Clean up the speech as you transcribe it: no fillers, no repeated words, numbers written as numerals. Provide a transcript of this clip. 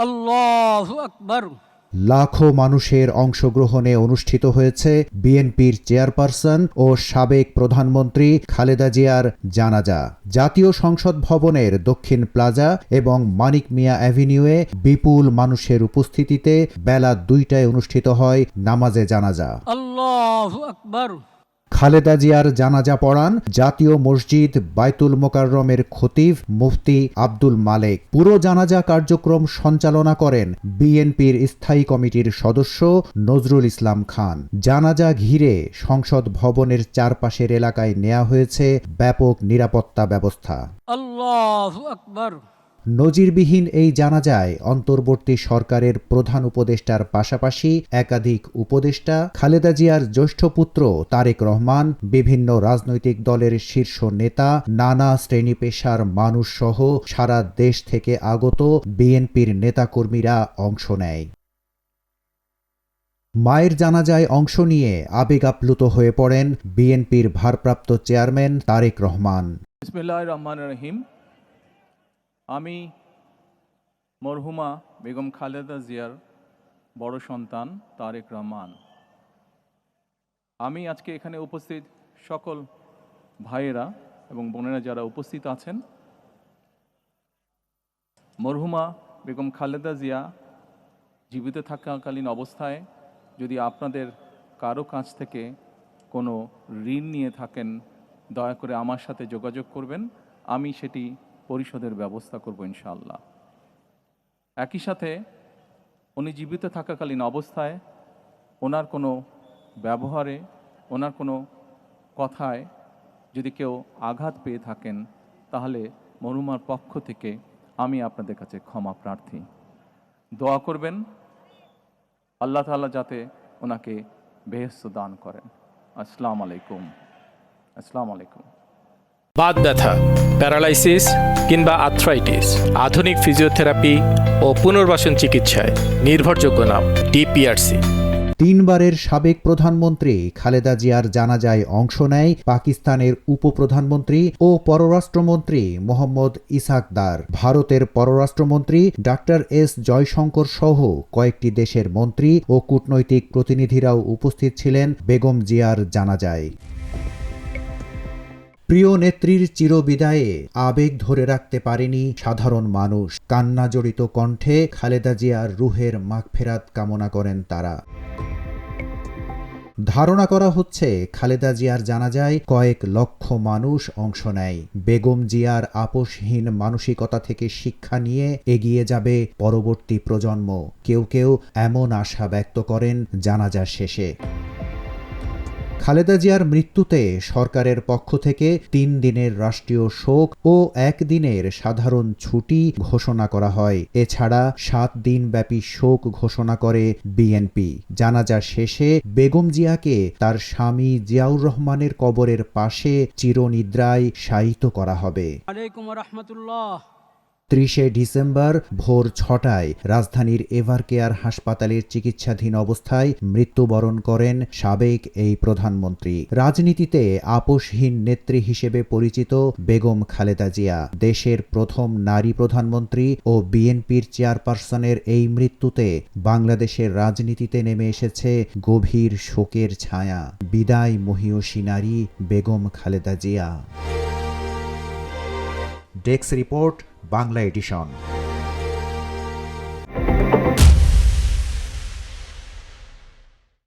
আল্লাহু আকবার। লাখো মানুষের অংশগ্রহণে অনুষ্ঠিত হয়েছে বিএনপির চেয়ারপারসন ও সাবেক প্রধানমন্ত্রী খালেদা জিয়ার জানাজা। জাতীয় সংসদ ভবনের দক্ষিণ প্লাজা এবং মানিক মিয়া অ্যাভিনিউয়ে বিপুল মানুষের উপস্থিতিতে বেলা ২টায় অনুষ্ঠিত হয় নামাজে জানাজা। আল্লাহু আকবার। খালেদা জিয়ার জানাজা পড়ান জাতীয় মসজিদ বায়তুল মোকাররমের খতিব মুফতি আব্দুল মালেক। পুরো জানাজা কার্যক্রম সঞ্চালনা করেন বিএনপির স্থায়ী কমিটির সদস্য নজরুল ইসলাম খান। জানাজা ঘিরে সংসদ ভবনের চারপাশের এলাকায় নেওয়া হয়েছে ব্যাপক নিরাপত্তা ব্যবস্থা। আল্লাহু আকবার। নজিরবিহীন এই জানাজায় অন্তর্বর্তী সরকারের প্রধান উপদেষ্টার পাশাপাশি একাধিক উপদেষ্টা, খালেদা জিয়ার জ্যেষ্ঠ পুত্র তারেক রহমান, বিভিন্ন রাজনৈতিক দলের শীর্ষ নেতা, নানা শ্রেণী পেশার মানুষসহ সারা দেশ থেকে আগত বিএনপির নেতাকর্মীরা অংশ নেয়। মায়ের জানাজায় অংশ নিয়ে আবেগ আপ্লুত হয়ে পড়েন বিএনপির ভারপ্রাপ্ত চেয়ারম্যান তারেক রহমান। বিসমিল্লাহির রহমানির রহিম। আমি মরহুমা বেগম খালেদা জিয়ার বড় সন্তান তারেক রহমান। আমি আজকে এখানে উপস্থিত সকল ভাইয়েরা এবং বোনেরা যারা উপস্থিত আছেন, মরহুমা বেগম খালেদা জিয়া জীবিত থাকাকালীন অবস্থায় যদি আপনাদের কারো কাছ থেকে কোনো ঋণ নিয়ে থাকেন, দয়া করে আমার সাথে যোগাযোগ করবেন, আমি সেটি পরিশোধের ব্যবস্থা করব ইনশাআল্লাহ। একই সাথে উনি জীবিত থাকাকালীন অবস্থায় ওনার কোনো ব্যবহারে, ওনার কোনো কথায় যদি কেউ আঘাত পেয়ে থাকেন, তাহলে মরহুমার পক্ষ থেকে আমি আপনাদের কাছে ক্ষমা প্রার্থী। দোয়া করবেন আল্লাহ তাআলা যাতে ওনাকে বেহেশত দান করেন। আসসালামু আলাইকুম। আসসালামু আলাইকুম। বাত ব্যথা, প্যারালাইসিস কিংবা আর্থ্রাইটিস, আধুনিক ফিজিওথেরাপি ও পুনর্বাসন চিকিৎসায় নির্ভরযোগ্য নাম ডিপিআরসি। ৩ বারের সাবেক প্রধানমন্ত্রী খালেদা জিয়ার জানাজায় অংশ নেয় পাকিস্তানের উপপ্রধানমন্ত্রী ও পররাষ্ট্রমন্ত্রী মোহাম্মদ ইসহাক দার। ভারতের পররাষ্ট্রমন্ত্রী ডাক্তার এস জয়শঙ্কর সহ কয়েকটি দেশের মন্ত্রী ও কূটনৈতিক প্রতিনিধিরাও উপস্থিত ছিলেন বেগম জিয়ার জানাজায়। প্রিয় নেত্রীর চিরবিদায়ে আবেগ ধরে রাখতে পারেনি সাধারণ মানুষ। কান্নাজড়িত কণ্ঠে খালেদা জিয়ার রুহের মাগফিরাত কামনা করেন তারা। ধারণা করা হচ্ছে খালেদা জিয়ার জানাজায় কয়েক লক্ষ মানুষ অংশ নেয়। বেগম জিয়ার আপোষহীন মানসিকতা থেকে শিক্ষা নিয়ে এগিয়ে যাবে পরবর্তী প্রজন্ম। কেউ কেউ এমন আশা ব্যক্ত করেন জানাজা শেষে। খালেদা জিয়ার মৃত্যুতে সরকারের পক্ষ থেকে ৩ দিনের রাষ্ট্রীয় শোক ও ১ দিনের সাধারণ ছুটি ঘোষণা করা হয়। এছাড়া ৭ দিনব্যাপী শোক ঘোষণা করে বিএনপি। জানাজা শেষে বেগম জিয়াকে তার স্বামী জিয়াউর রহমানের কবরের পাশে চিরনিদ্রায় শায়িত করা হবে। আলাইকুম ওয়া রাহমাতুল্লাহ। ৩০শে ডিসেম্বর ভোর ৬টায় রাজধানীর এভারকেয়ার হাসপাতালের চিকিৎসাধীন অবস্থায় মৃত্যুবরণ করেন সাবেক এই প্রধানমন্ত্রী। রাজনীতিতে আপোষহীন নেত্রী হিসেবে পরিচিত বেগম খালেদা জিয়া দেশের প্রথম নারী প্রধানমন্ত্রী ও বিএনপির চেয়ারপারসনের এই মৃত্যুতে বাংলাদেশের রাজনীতিতে নেমে এসেছে গভীর শোকের ছায়া। বিদায় মহীয়সী নারী Begum Khaleda Zia. Desk report, Bangla addition.